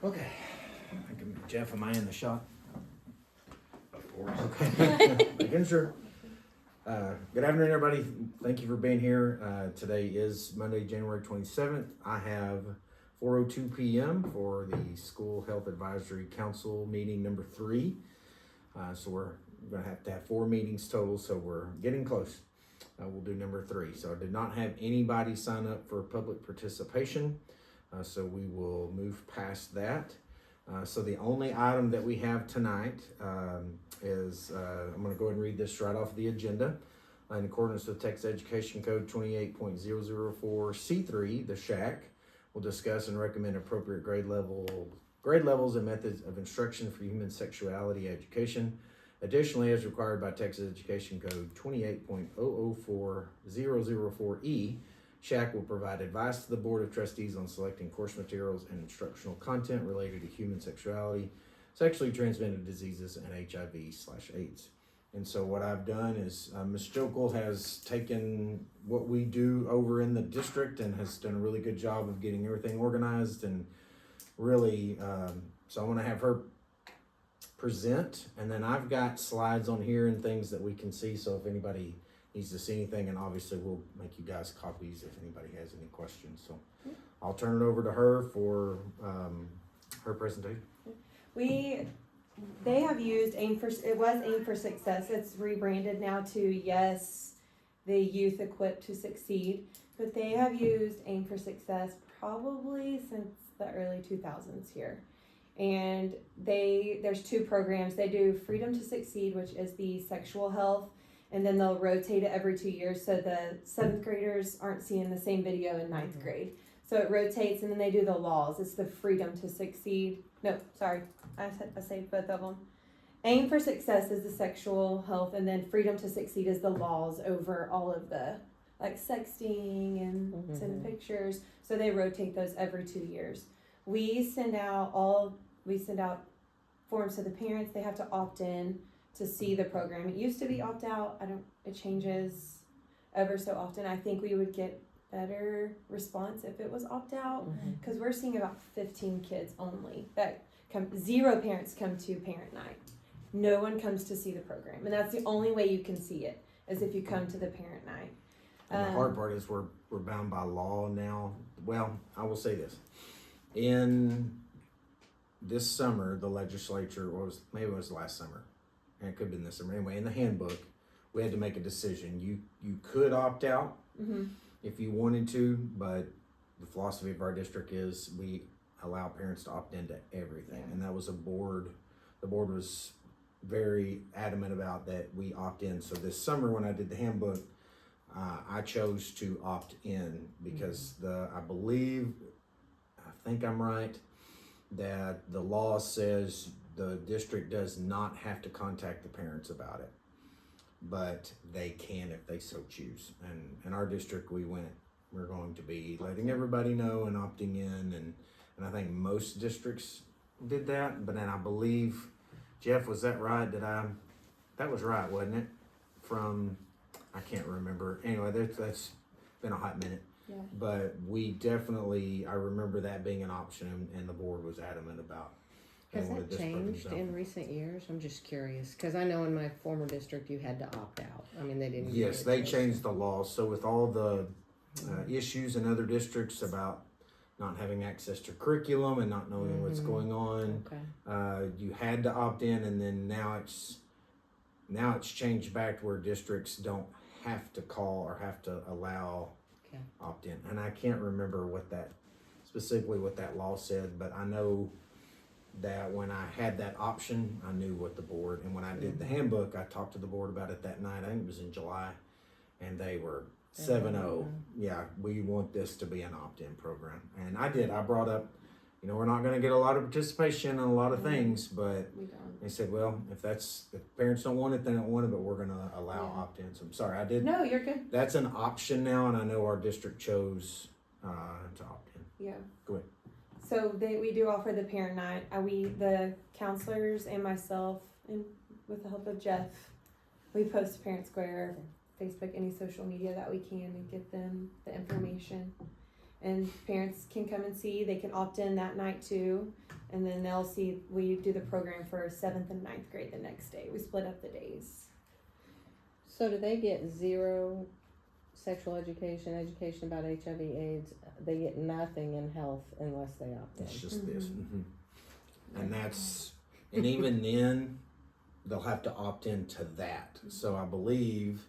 Okay. Jeff, am I in the shot? Of course. Okay. Making sure. Good afternoon, everybody. Thank you for being here. Today is Monday, January 27th. I have 4:02 p.m. for the School Health Advisory Council meeting number 3. So we're going to have 4 meetings total, so we're getting close. We'll do number 3. So I did not have anybody sign up for public participation, so we will move past that. So the only item that we have tonight is, I'm going to go ahead and read this right off the agenda. In accordance with Texas Education Code 28.004C3, the SHAC will discuss and recommend appropriate grade levels and methods of instruction for human sexuality education. Additionally, as required by Texas Education Code 28.004.004E, SHAC will provide advice to the Board of Trustees on selecting course materials and instructional content related to human sexuality, sexually transmitted diseases, and HIV/AIDS. And so what I've done is Ms. Jokel has taken what we do over in the district and has done a really good job of getting everything organized and really, so I want to have her present, and then I've got slides on here and things that we can see, so if anybody needs to see anything, and obviously we'll make you guys copies if anybody has any questions. So I'll turn it over to her for her presentation. They have used Aim for Success. It's rebranded now to Yes, the Youth Equipped to Succeed, but they have used Aim for Success probably since the early 2000s here. And there's 2 programs. They do Freedom to Succeed, which is the sexual health, and then they'll rotate it every 2 years so the 7th graders aren't seeing the same video in 9th grade. So it rotates, and then they do the laws. It's the Freedom to Succeed. No, sorry, I saved both of them. Aim for Success is the sexual health, and then Freedom to Succeed is the laws over all of the like sexting and sending pictures. So they rotate those every 2 years. We send out forms to the parents. They have to opt in to see the program. It used to be opt out. It changes ever so often. I think we would get better response if it was opt out, because we're seeing about 15 kids only that come. 0 parents come to parent night. No one comes to see the program, and that's the only way you can see it is if you come to the parent night. And the hard part is we're bound by law now. Well, I will say this. In this summer, the legislature maybe it was last summer, and it could have been this summer. Anyway, in the handbook, we had to make a decision. You could opt out if you wanted to, but the philosophy of our district is we allow parents to opt into everything. And that was the board was very adamant about that we opt in. So this summer when I did the handbook, I chose to opt in because I think I'm right, that the law says the district does not have to contact the parents about it, but they can if they so choose. And in our district, we're going to be letting everybody know and opting in, and I think most districts did that. But then I believe, Jeff, was that right? That was right, wasn't it? I can't remember. Anyway, that's been a hot minute. Yeah. But I remember that being an option, and the board was adamant about. Has that changed in recent years? I'm just curious, because I know in my former district you had to opt out. I mean, they didn't. Yes, they changed the law. So with all the issues in other districts about not having access to curriculum and not knowing what's going on, you had to opt in, and then now it's changed back to where districts don't have to call or have to allow opt in. And I can't remember specifically what that law said, but I know that when I had that option, I knew what the board, and when I did the handbook, I talked to the board about it that night. I think it was in July, and they were 7-0. Yeah, we want this to be an opt-in program. And I brought up, we're not going to get a lot of participation in a lot of things, but they said, well, if parents don't want it, they don't want it, but we're going to allow opt-in. So I'm sorry, I did. No, you're good. That's an option now, and I know our district chose to opt in. Yeah. Go ahead. So we do offer the parent night. The counselors and myself, and with the help of Jeff, we post to Parent Square, Facebook, any social media that we can, and get them the information. and parents can come and see. They can opt in that night too, and then they'll see. We do the program for 7th and 9th grade the next day. We split up the days. So do they get zero sexual education about HIV/AIDS? They get nothing in health unless they opt in. It's just this. And that's, and even then, they'll have to opt into that. So I believe,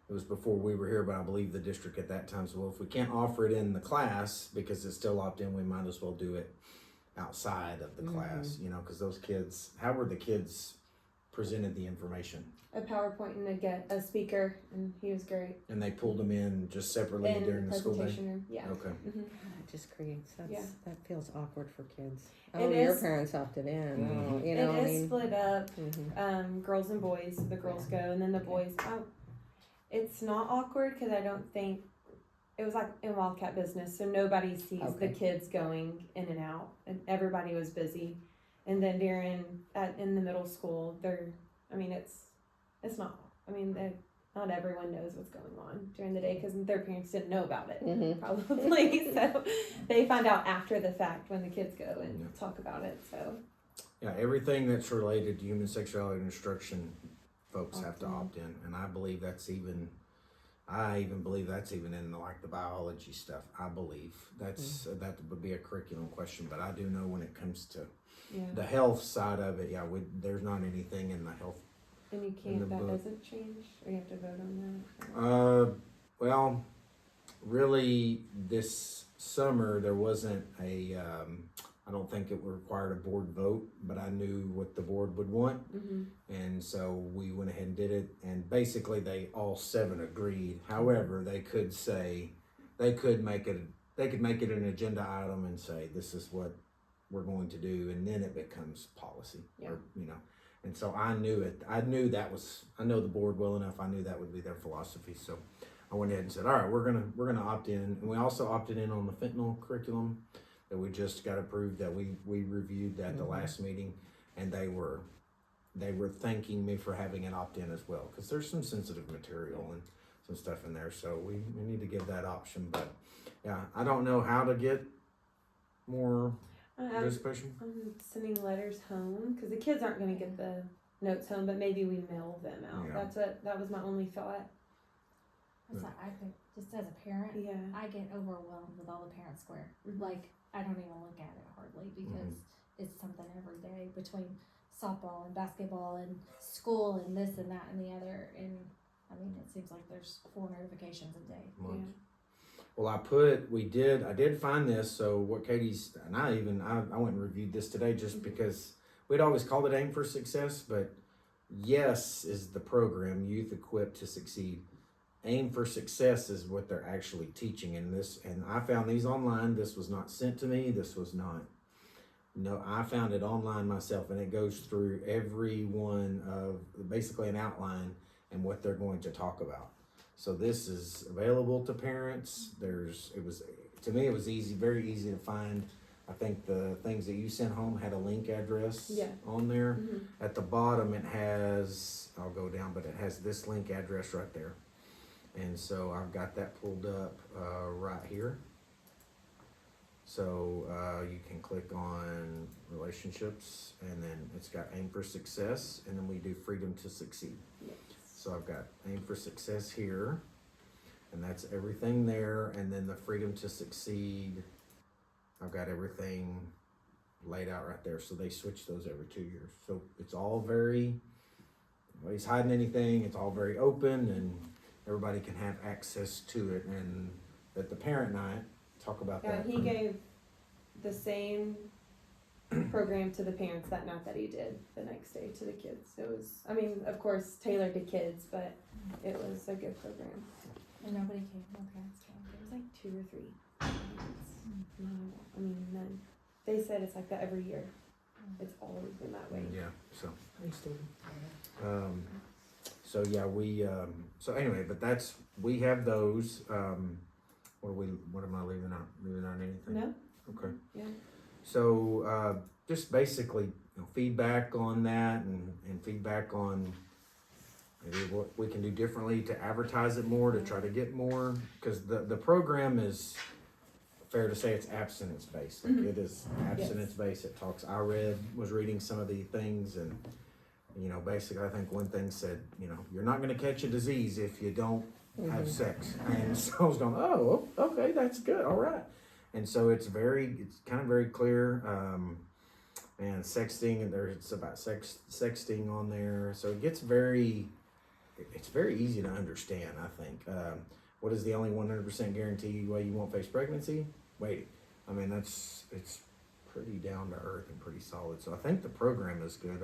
it was before we were here, but I believe the district at that time said, well, if we can't offer it in the class because it's still opt-in, we might as well do it outside of the class, you know, because those kids, how were the kids presented the information? A PowerPoint and a speaker, and he was great. And they pulled them in just separately In during the school day? presentation room, yeah. Okay. It just creates, that feels awkward for kids. It Oh, your is- parents opted in, Mhm. you know, It I is mean. split up, Mhm. girls and boys. The girls go, and then the boys. It's not awkward because I don't think it was like in Wildcat business, so nobody sees the Okay. kids going in and out, and everybody was busy. And then in the middle school, it's not. I mean, not everyone knows what's going on during the day because their parents didn't know about it. Mhm. Probably, so they find out after the fact when the kids go and Yeah. talk about it. So Yeah, everything that's related to human sexuality and instruction, folks have to opt in, and I believe that's even, in like the biology stuff. I believe that would be a curriculum question, but I do know when it comes to yeah, the health side of it, there's not anything in the health. and you in the can't. That book. doesn't change, or you have to vote on that. Well, really, this summer there wasn't I don't think it required a board vote, but I knew what the board would want. And so we went ahead and did it, and basically they all 7 agreed. However, they could make it an agenda item and say, this is what we're going to do, and then it becomes policy. Yeah. Or, you know, and so I knew it. I know the board well enough. I knew that would be their philosophy. So I went ahead and said, all right, we're gonna opt in, and we also opted in on the fentanyl curriculum that we just got approved. That we reviewed that the last meeting, and they were thanking me for having an opt in as well, because there's some sensitive material and some stuff in there. So we need to give that option. But yeah, I don't know how to get more participation. I'm sending letters home because the kids aren't going to get the notes home, but maybe we mail them out. Yeah. That was my only thought. That's like, I think, just as a parent, Yeah. I get overwhelmed with all the parent square. Mhm. Like, I don't even look at it hardly because it's something every day between softball and basketball and school and this and that and the other. And I mean, it seems like there's 4 notifications a day. Month. Well, I did find this. So what Katie's, and I went and reviewed this today just because we'd always called it Aim for Success, but YES is the program, Youth Equipped to Succeed. Aim for Success is what they're actually teaching in this, and I found these online. This was not sent to me. I found it online myself, and it goes through every one of basically an outline and what they're going to talk about. So this is available to parents. To me, it was easy, very easy to find. I think the things that you sent home had a link address on there. At the bottom, it has, I'll go down, but it has this link address right there. And so I've got that pulled up right here. So you can click on relationships, and then it's got Aim for Success, and then we do Freedom to Succeed. Yes. So I've got Aim for Success here, and that's everything there. And then the Freedom to Succeed, I've got everything laid out right there. So they switch those every 2 years. So it's all nobody's hiding anything. It's all very open, and everybody can have access to it. And at the parent night, talk about Yeah, that. he gave the same program to the parents that night that he did the next day to the kids. It was, I mean, of course, tailored to kids, but it was a good program. And nobody came, no parents came. It was like 2 or 3 parents. None. They said it's like that every year. It's always been that way. Yeah. So. So yeah, so anyway, but we have those. What am I leaving out? Leaving out anything? No? Okay. Yeah. So just basically feedback on that, and feedback on maybe what we can do differently to advertise it more, to try to get more, because the program is fair to say it's abstinence based. Like it is abstinence based. It talks. Was reading some of the things, and basically, I think one thing said, you're not going to catch a disease if you don't have sex. And so I was going, oh, okay, that's good, all right. And so it's kind of very clear. And sexting, and it's about sexting on there. So it gets it's very easy to understand, I think. What is the only 100% guaranteed way you won't face pregnancy? Wait, I mean, it's pretty down to earth and pretty solid. So I think the program is good.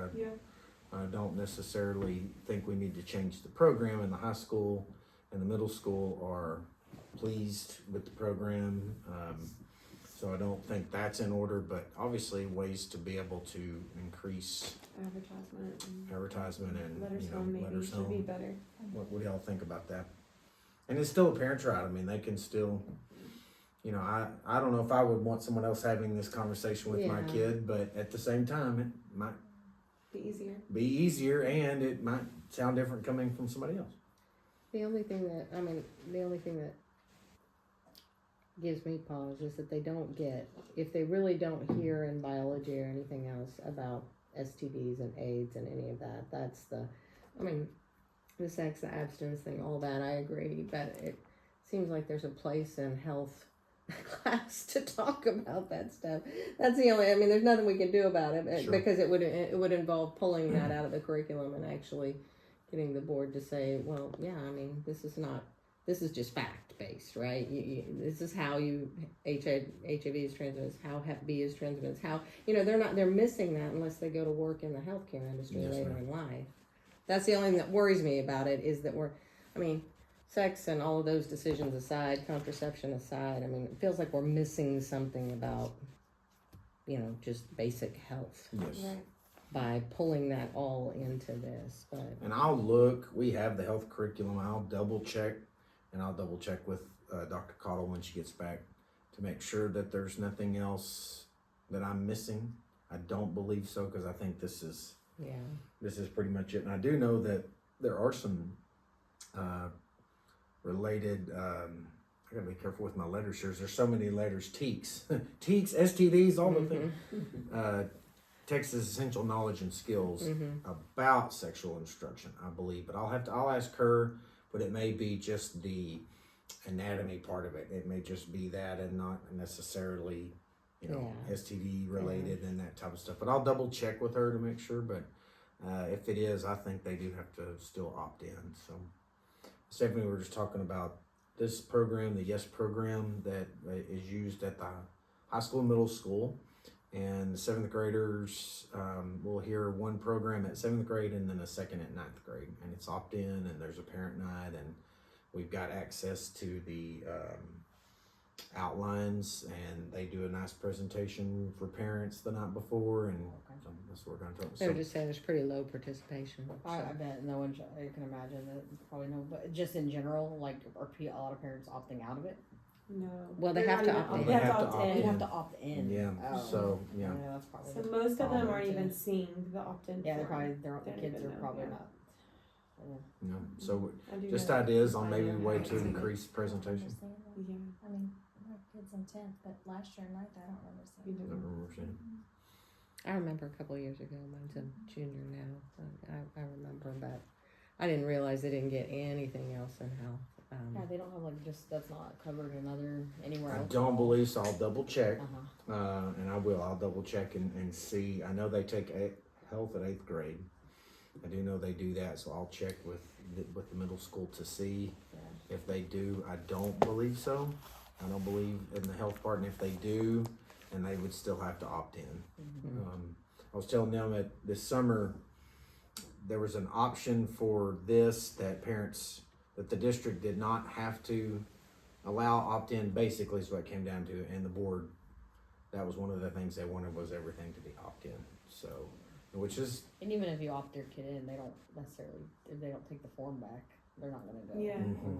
I don't necessarily think we need to change the program. In the high school and the middle school are pleased with the program. So I don't think that's in order, but obviously ways to be able to increase advertisement and letters home maybe letters should be home. better. What do y'all think about that? And it's still a parent's right. I mean, they can still, I don't know if I would want someone else having this conversation with my Yeah. kid, but at the same time, it might Be easier. and it might sound different coming from somebody else. The only thing that gives me pause is that they don't get, if they really don't hear in biology or anything else about STDs and AIDS and any of that, that's the sex, the abstinence thing, all that, I agree, but it seems like there's a place in health class to talk about that stuff. That's the only, there's nothing we can do about it Sure. because it would involve pulling that out of the curriculum and actually getting the board to say, well, yeah, this is just fact-based, right? This is how HIV is transmitted, how Hep B is transmitted, how, they're missing that unless they go to work in the healthcare industry Yes, later ma'am. in life. That's the only thing that worries me about it is that sex and all of those decisions aside, contraception aside, it feels like we're missing something about, just basic health Yes. Right. by pulling that all into this, but. And we have the health curriculum. I'll double check with Dr. Cottle when she gets back to make sure that there's nothing else that I'm missing. I don't believe so, because I think this is pretty much it. And I do know that there are some related, I gotta be careful with my letter shares. There's so many letters, TEEKs, TEEKs, STDs, all the things. Texas Essential Knowledge and Skills about sexual instruction, I believe. But I'll ask her, but it may be just the anatomy part of it. It may just be that and not necessarily, STD related and that type of stuff. But I'll double check with her to make sure. But if it is, I think they do have to still opt in. So, Stephanie, we were just talking about this program, the YES program that is used at the high school and middle school. And the 7th graders will hear one program at 7th grade and then a second at 9th grade. And it's opt-in, and there's a parent night, and we've got access to the outlines, and they do a nice presentation for parents the night before, and so that's what we're going to talk about. They were just saying there's pretty low participation. I bet no one, I can imagine that probably no, but just in general, like, are a lot of parents opting out of it? No. Well, they They're have not to even- opt in. They have to They have to opt opt You in. have to opt in. Yeah, Oh. so, yeah. That's probably. So the most of them problem, aren't too. even seeing the opt-in. Yeah, they're form. probably, They the don't kids even are know, probably yeah. not. Yeah. So I do just know that. ideas on I maybe a know way how to it's increase presentation. Understand that. Yeah. My kid's in 10th, but last year in 9th, I don't remember You seeing I do. don't remember seeing. I remember a couple of years ago, mine's a junior now, I remember, but I didn't realize they didn't get anything else in health. Yeah, they don't have like just, that's not covered in anywhere I else. don't believe so. I'll double check. Uh-huh. And I'll double check and see. I know they take health at 8th grade. I do know they do that, so I'll check with the middle school to see if they do. I don't believe so. I don't believe in the health part, and if they do, then they would still have to opt in. I was telling them that this summer there was an option for this that the district did not have to allow opt-in, basically is what it came down to, and the board, that was one of the things they wanted, was everything to be opt-in. So, which is, And even if you opt your kid in, they don't necessarily, if they don't take the form back, they're not gonna go. Yeah. I mean,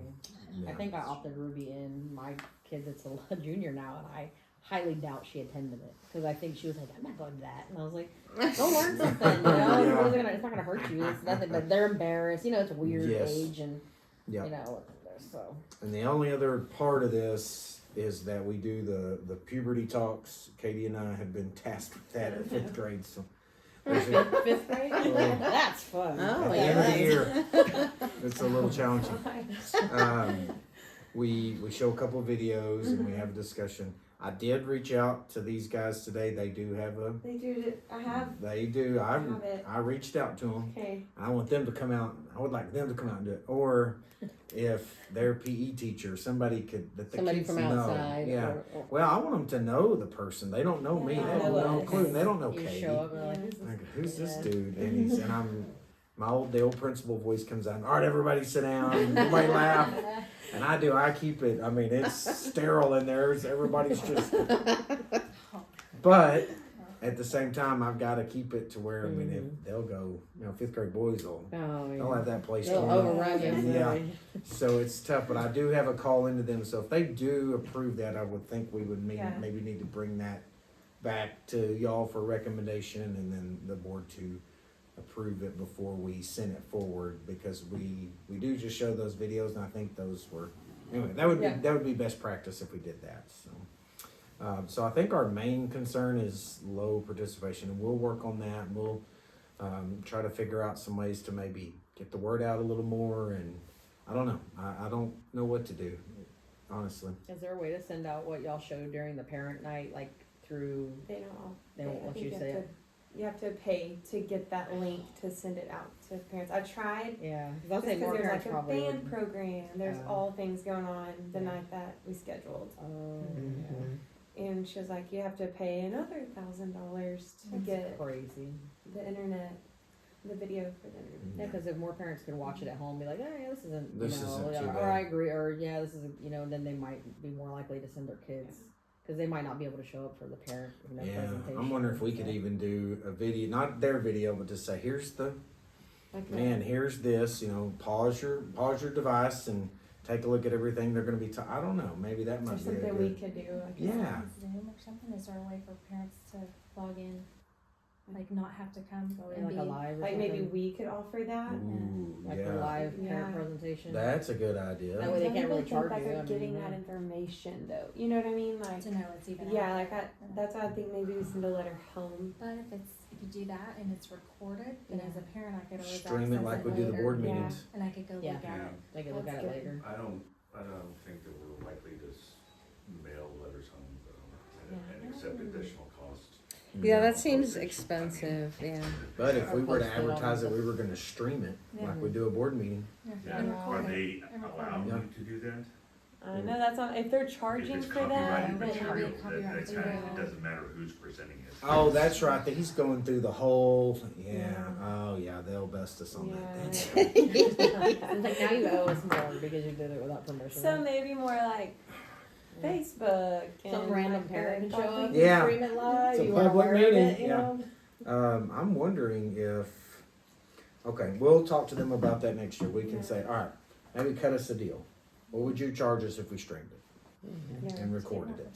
yeah. I think I opted Ruby in. My kid that's a junior now, and I highly doubt she attended it because I think she was like, I'm not going to that, and I was like, go learn something, Yeah. it's not gonna hurt you. It's nothing, but they're embarrassed. It's a weird Yes. age, and Yeah. so. And the only other part of this is that we do the puberty talks. Katie and I have been tasked with that at 5th grade, so. there's a- Fifth grade? Oh. That's fun. Oh, At the yeah. end of the year, it's a little challenging. We show a couple videos and we have a discussion. I did reach out to these guys today. They do have a. They do. I have. They do. I have it. I reached out to them. Okay. I want them to come out. I would like them to come out and do it. Or if their PE teacher, somebody could that the Somebody kids from know. outside. Yeah. Or, Well, I want them to know the person. They don't know me. They Yeah, have I know no us. clue. They don't know You Katie. show up and like, Who's this Yeah. dude? And I'm the old principal voice comes out. All right, everybody sit down. Everybody laugh. And I keep it. I mean, it's sterile in there. Everybody's just. But at the same time, I've got to keep it to where I mean, if they'll go, 5th grade boys will. oh, They'll yeah. have that place. They'll torn up. overrun you. Yeah. So it's tough, but I do have a call into them. So if they do approve that, I would think we would Yeah. maybe need to bring that back to y'all for recommendation, and then the board to approve it before we send it forward, because we do just show those videos, and I think those were anyway. That would be best practice if we did that. So. So I think our main concern is low participation, and we'll work on that. We'll try to figure out some ways to maybe get the word out a little more, and I don't know. I don't know what to do, honestly. is there a way to send out what y'all showed during the parent night, like through, They don't. they won't I let think you have say to- it? You have to pay to get that link to send it out to parents. I tried. Yeah, cause I'll Just say because more there's parents like a probably band would. program. There's Oh. all things going on the Yeah. night that we scheduled. Oh, And she was like, you have to pay another $1,000 to That's get crazy. the internet, the video for the internet. Yeah, because if more parents could watch it at home, be like, oh yeah, this isn't, This isn't too or bad. I agree, or yeah, this isn't, then they might be more likely to send their kids, because they might not be able to show up for the parent, Yeah, presentation. I'm wondering if we could so. even do a video, not their video, but just say, here's the Like man, here's this. Pause your device and take a look at everything they're going to be. I don't know. Maybe that Or might be a something we good. could do. Like Yeah. Zoom or something, is there a way for parents to log in, like not have to come Oh, yeah, and like be? a live or Like something? maybe we could offer that. Ooh, Like a yeah. live parent Yeah. presentation. That's a good idea. That way they I don't can't really even charge think you, Like I of getting mean, that yeah. information though. You know what I mean? Like To know it's even yeah, out. like that's why I think maybe we send a letter home. But if you do that and it's recorded, then as a parent I could always Stream access it like we do the later, board Yeah. meetings. and I could go Yeah. look at it. They can look That's at it good. later. I don't think that we're likely to mail letters home and Yeah. accept additional costs. Yeah, that seems expensive, yeah. But if we were to Post it on advertise it, the- we were going to stream it Yeah. like we do a board meeting. Yeah, And are record it. they And record allowed Yeah. to do that? I know that's not if they're If charging it's for that. copyrighted but it'll be material, copyright that material. it doesn't matter who's presenting it. Oh, that's right. He's going through the whole. Yeah. Yeah. Oh, yeah. They'll bust us on that. Yeah. That's It's like now you owe us more because you did it without permission. So maybe more like Facebook and Some random like parent can the show up, public- Yeah. stream it live, It's a you weren't public aware of meeting, it, you yeah. know? I'm wondering if. Okay, we'll talk to them about that next year. We can say, all right, maybe cut us a deal. What would you charge us if we streamed it Yeah. and recorded it?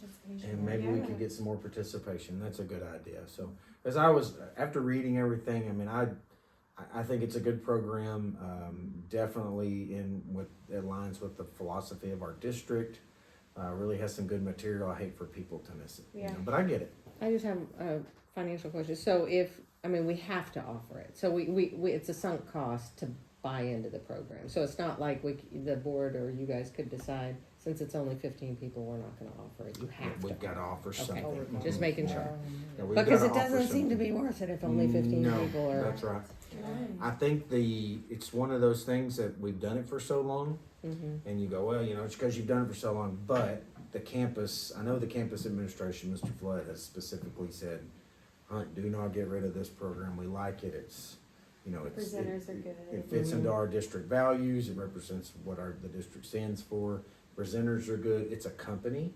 And maybe we could Yeah. get some more participation. That's a good idea. So, as I was after reading everything, I mean, I think it's a good program. Definitely in what aligns with the philosophy of our district. Really has some good material. I hate for people to miss it. Yeah. But I get it. I just have a financial question. So we have to offer it. So we it's a sunk cost to buy into the program. So it's not like the board or you guys could decide, since it's only 15 people, we're not gonna offer it. You have We've to. got to offer something. Okay, just making sure. Yeah, we've Because gotta it doesn't offer seem to something. be worth it if only 15 No, people are. That's right. Right. I think it's one of those things that we've done it for so long, Mm-hmm. and you go, well, it's because you've done it for so long. But the campus, I know the campus administration, Mr. Flood, has specifically said, Hunt, do not get rid of this program. We like it. It's, Presenters are good. It fits Mhm. into our district values. It represents what the district stands for. Presenters are good. It's a company.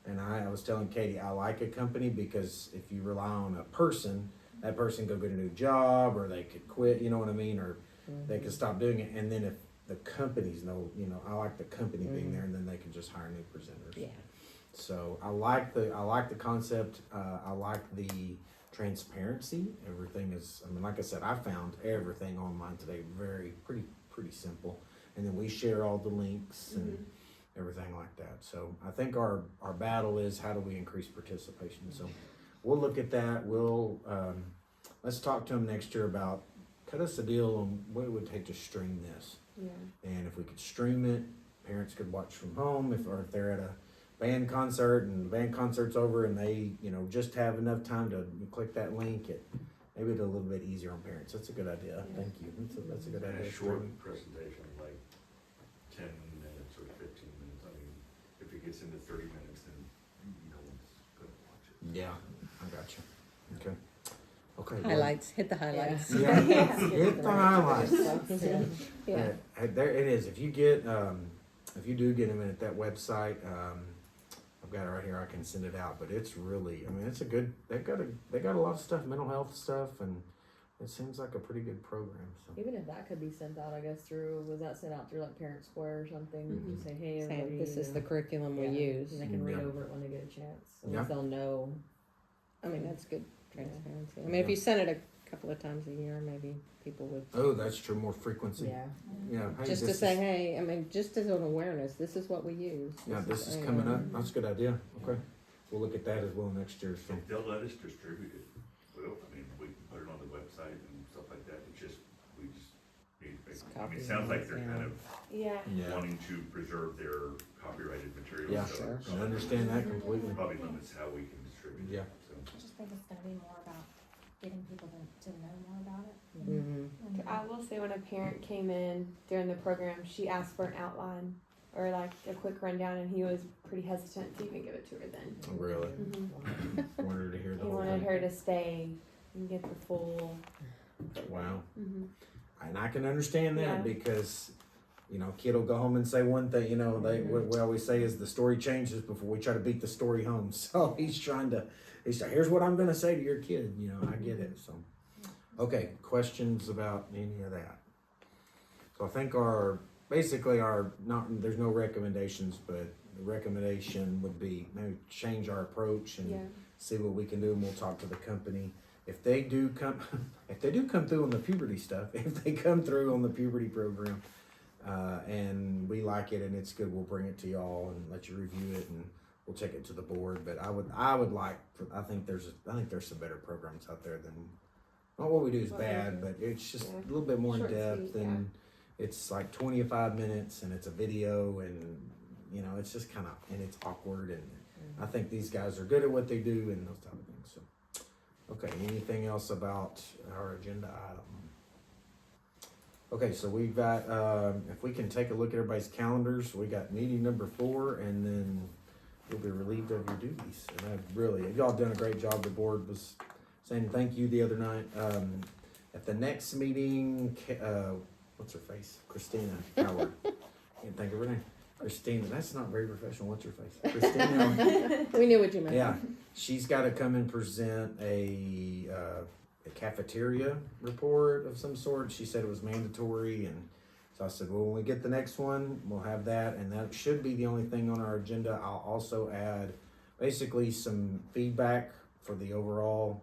And I was telling Katie, I like a company because if you rely on a person, that person go get a new job, or they could quit, you know what I mean? Or they could stop doing it. And then if the companies know, I like the company being there, and then they can just hire new presenters. Yeah. So I like the concept. I like the transparency. Everything is, like I said, I found everything online today pretty simple. And then we share all the links, and everything like that. So I think our battle is how do we increase participation. So we'll look at that. We'll let's talk to them next year about cut us a deal on what it would take to stream this. Yeah. And if we could stream it, parents could watch from home. If they're at a band concert and the band concert's over and they just have enough time to click that link, maybe it's a little bit easier on parents. That's a good idea. Yeah. Thank you. That's a good And idea. a short presentation, like 10 minutes or 15 minutes. I mean, if it gets into 30 minutes, then no one's gonna watch it. Yeah, I got you. Okay. Okay. well, Highlights, hit the highlights. Yeah. Hit the highlights. Yeah. There it is. If you do get them in at that website, I've got it right here. I can send it out. But it's really, it's a good. They got a lot of stuff, mental health stuff, and it seems like a pretty good program. So Even if that could be sent out, I guess was that sent out through like Parent Square or something? Mhm. To say, hey, Saying everybody, this is the curriculum we yeah, use. and they can read Yeah. over it when they get a chance. At Yeah. least they'll know. That's good transparency. If you send it a couple of times a year, maybe people would. oh, that's true. More frequency. Yeah. Yeah. Hey, Just to this say, is- hey, just as an awareness, this is what we use. Yeah, this is coming up. That's a good idea. Okay. We'll look at that as well next year. So If they'll let us distribute it, well, I mean, we can put it on the website and stuff like that. We just need to make, it sounds like they're kind of Yeah. yeah. wanting to preserve their copyrighted material. Yeah, so sure. it I understand that completely. probably limits how we can distribute it. Yeah. So. I just think it's gonna be more about getting people to know more about it. Mm-hmm. And I will say when a parent came in during the program, she asked for an outline or like a quick rundown, and he was pretty hesitant to even give it to her then. Oh, really? Mm-hmm. Wanted her to hear the He whole wanted thing. her to stay and get the full. Wow. Mm-hmm. And I can understand that Yeah. because, kid will go home and say one thing, what we always say is the story changes before we try to beat the story home. So he's like, here's what I'm going to say to your kid. I get it. So, okay. Questions about any of that? So I think there's no recommendations, but the recommendation would be maybe change our approach and Yeah. see what we can do, and we'll talk to the company. If they do come through on the puberty stuff, if they come through on the puberty program, and we like it and it's good, we'll bring it to y'all and let you review it, and we'll take it to the board. But I think there's some better programs out there than, not what we do is What bad, we do. but it's just Yeah. a little bit more in Short and depth, sweet, and it's like 25 minutes and it's a video, and it's just kind of, and it's awkward, and I think these guys are good at what they do and those type of things. So, okay, anything else about our agenda item? Okay, so we've got, if we can take a look at everybody's calendars, we got meeting number 4, and then you'll be relieved of your duties. And y'all done a great job. The board was saying thank you the other night. At the next meeting, what's her face? Christina Howard. Can't think of her name. Christina, that's not very professional. What's her face? Christina. We knew what you meant. Yeah, she's got to come and present a cafeteria report of some sort. She said it was mandatory, and so I said, well, when we get the next one, we'll have that, and that should be the only thing on our agenda. I'll also add basically some feedback for the overall,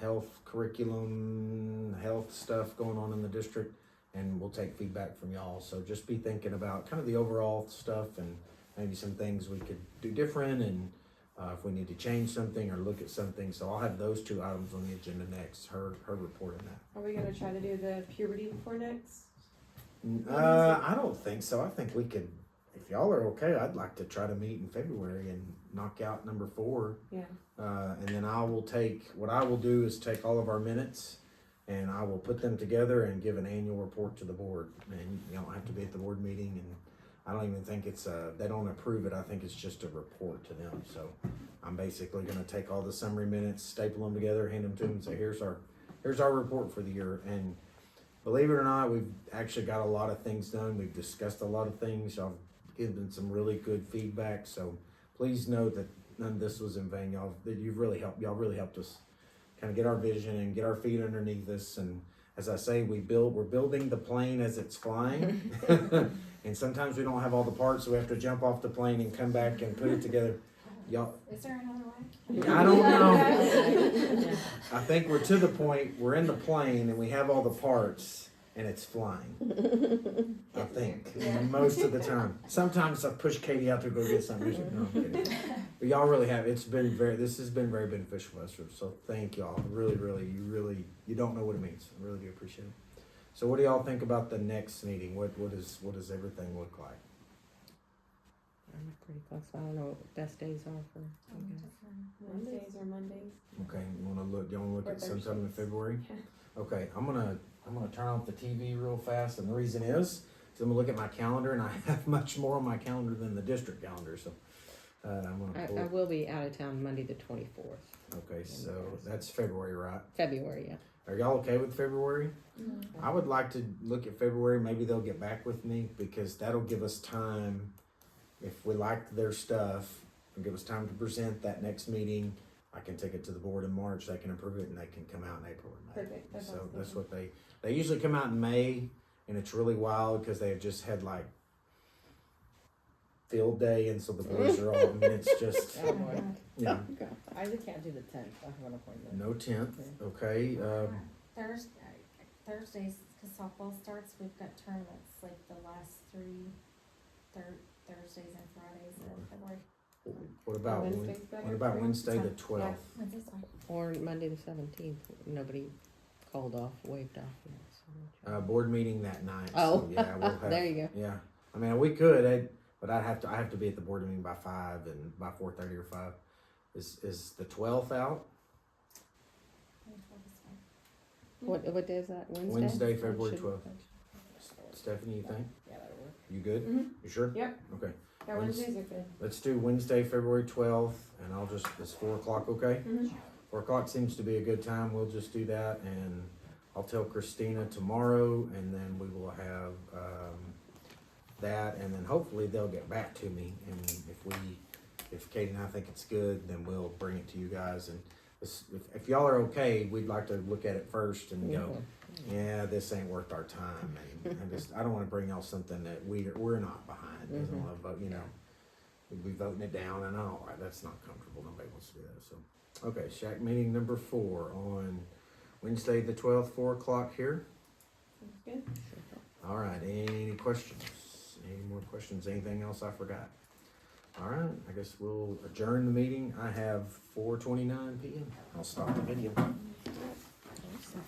health curriculum, health stuff going on in the district, and we'll take feedback from y'all. So just be thinking about kind of the overall stuff and maybe some things we could do different, and if we need to change something or look at something. So I'll have those 2 items on the agenda next, her report on that. Are we gonna try to do the puberty before next? I don't think so. I think we could, if y'all are okay, I'd like to try to meet in February and knock out number 4. Yeah. And then what I will do is take all of our minutes and I will put them together and give an annual report to the board. And you don't have to be at the board meeting, and I don't even think they don't approve it. I think it's just a report to them. So I'm basically gonna take all the summary minutes, staple them together, hand them to them, and say, here's our report for the year. And believe it or not, we've actually got a lot of things done. We've discussed a lot of things. Y'all given some really good feedback. So please know that none of this was in vain. Y'all really helped us kind of get our vision and get our feet underneath us. And as I say, we're building the plane as it's flying. And sometimes we don't have all the parts, so we have to jump off the plane and come back and put it together. Y'all, Is there another way? I don't know. I think we're to the point, we're in the plane and we have all the parts. and it's flying. I think, most of the time. Sometimes I push Katie out to go get something. No, I'm kidding. But y'all really have, this has been very beneficial for us, so thank y'all. Really, you don't know what it means. I really do appreciate it. So what do y'all think about the next meeting? What does everything look like? I'm pretty flexible. I don't know what best days are for you guys. Wednesdays or Mondays. Okay, you wanna look Or at sometime in Thursdays. February? Okay, I'm gonna turn off the TV real fast, and the reason is, I'm gonna look at my calendar, and I have much more on my calendar than the district calendar, so, I'm gonna pull. I will be out of town Monday the 24th, Okay, so that's February, right? February, yeah. Are y'all okay with February? Mm-hmm. I would like to look at February, maybe they'll get back with me, because that'll give us time, if we like their stuff, it'll give us time to present that next meeting. I can take it to the board in March, they can approve it, and they can come out in April or May. Perfect, that So sounds that's good. what they usually come out in May, and it's really wild, because they have just had like field day, and so the boys are all, I mean, it's just, Oh boy. yeah, I just can't do the 10th. I have an appointment. no 10th, okay, Thursdays, cause softball starts, we've got tournaments, like the last three Thursdays and Fridays in February. what about, Wednesday's better what about for you? Wednesday the Yeah, 12th? Wednesday's fine. Or Monday the 17th. Nobody called off, waved off yet. So Board meeting that night, Oh, so yeah, we'll have. there you go. Yeah, I mean, we could, but I have to be at the board meeting by 5 and by 4:30 or 5. Is the 12th out? 12th is fine. What day is that? Wednesday? Wednesday, February Should- 12th. Stephanie, you think? Yeah, that'll work. You good? Mhm. You sure? Yep. Okay, Yeah, Wednesdays are good. let's do Wednesday, February 12th, and is 4 o'clock okay? Mhm. 4 o'clock seems to be a good time, we'll just do that, and I'll tell Christina tomorrow, and then we will have, that, and then hopefully they'll get back to me, and if Katie and I think it's good, then we'll bring it to you guys, and if y'all are okay, we'd like to look at it first and go, yeah, this ain't worth our time, and I don't wanna bring y'all something that we're not behind, we don't wanna vote, we'd be voting it down, and that's not comfortable, nobody wants to do that, so. Okay, Shack meeting number 4 on Wednesday the 12th, 4 o'clock here. Sounds good. All right, any questions? Any more questions? Anything else I forgot? All right, I guess we'll adjourn the meeting. I have 4:29 p.m. I'll stop the video. Awesome.